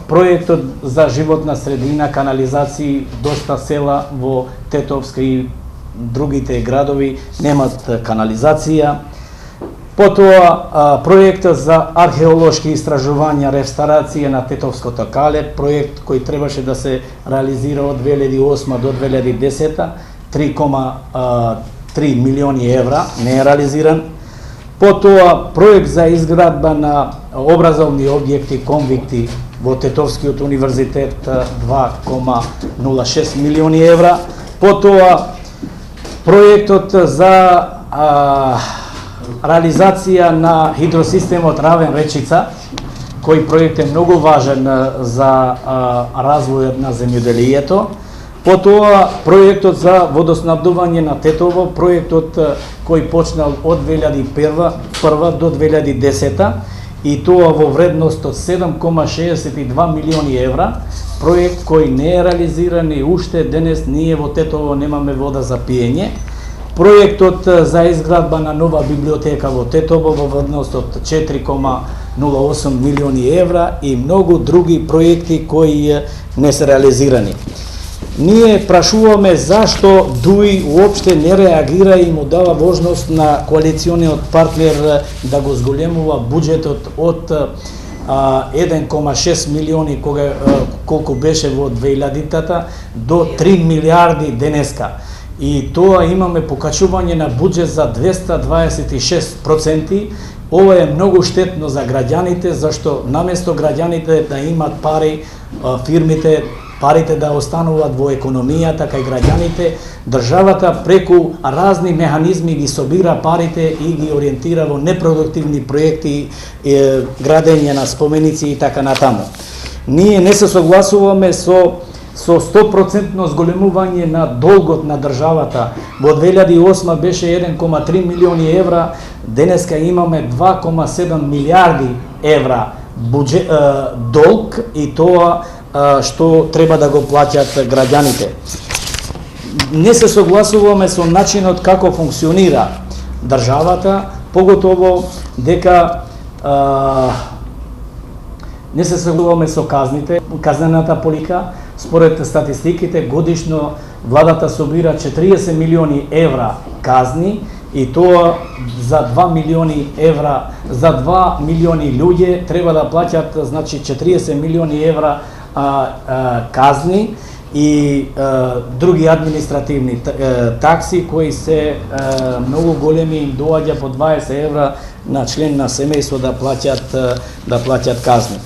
проектот за животна средина, канализации, доста села во Тетовска и другите градови немат канализација. Потоа проектот за археолошки истражувања, реставрација на Тетовското кале, проект кој требаше да се реализира од 2008 до 2010, 3,3 милиони евра, не е реализиран. Потоа проект за изградба на образовни објекти, конвикти во Тетовскиот универзитет, 2,06 милиони евра. Потоа проектот за реализација на хидросистемот Равен-Речица, кој проект е многу важен за развојот на земјоделието. Потоа проектот за водоснабдување на Тетово, проектот кој почнал од 2001 до 2010 и тоа во вредност од 7,62 милиони евра, проект кој не е реализиран и уште денес ние во Тетово немаме вода за пиење. Проектот за изградба на нова библиотека во Тетово во вредност од 4,08 милиони евра и многу други проекти кои не се реализирани. Ние прашуваме зашто ДУИ уопште не реагира и му дава можност на коалициониот партнер да го зголемува буџетот од 1,6 милиони колку беше во 2000-тата до 3 милиарди денеска. И тоа имаме покачување на буџет за 226%. Ова е многу штетно за граѓаните, зашто наместо граѓаните да имат пари, фирмите парите да остануваат во економијата кај граѓаните, државата преку разни механизми ги собира парите и ги ориентира во непродуктивни проекти, градење на споменици и така натаму. Ние не се согласуваме со 100% зголемување на долгот на државата. Во 2008 беше 1,3 милиони евра, денеска имаме 2,7 милиарди евра долг и тоа што треба да го плаќат граѓаните. Не се согласуваме со начинот како функционира државата, поготово дека не се согласуваме со казните, казнената полика. Според статистиките годишно владата собира 40 милиони евра казни и тоа за 2 милиони евра, за 2 милиони луѓе треба да плаќат, значи 40 милиони евра казни и други административни такси кои се многу големи, им доаѓа по 20 евра на член на семејство да плаќат казни.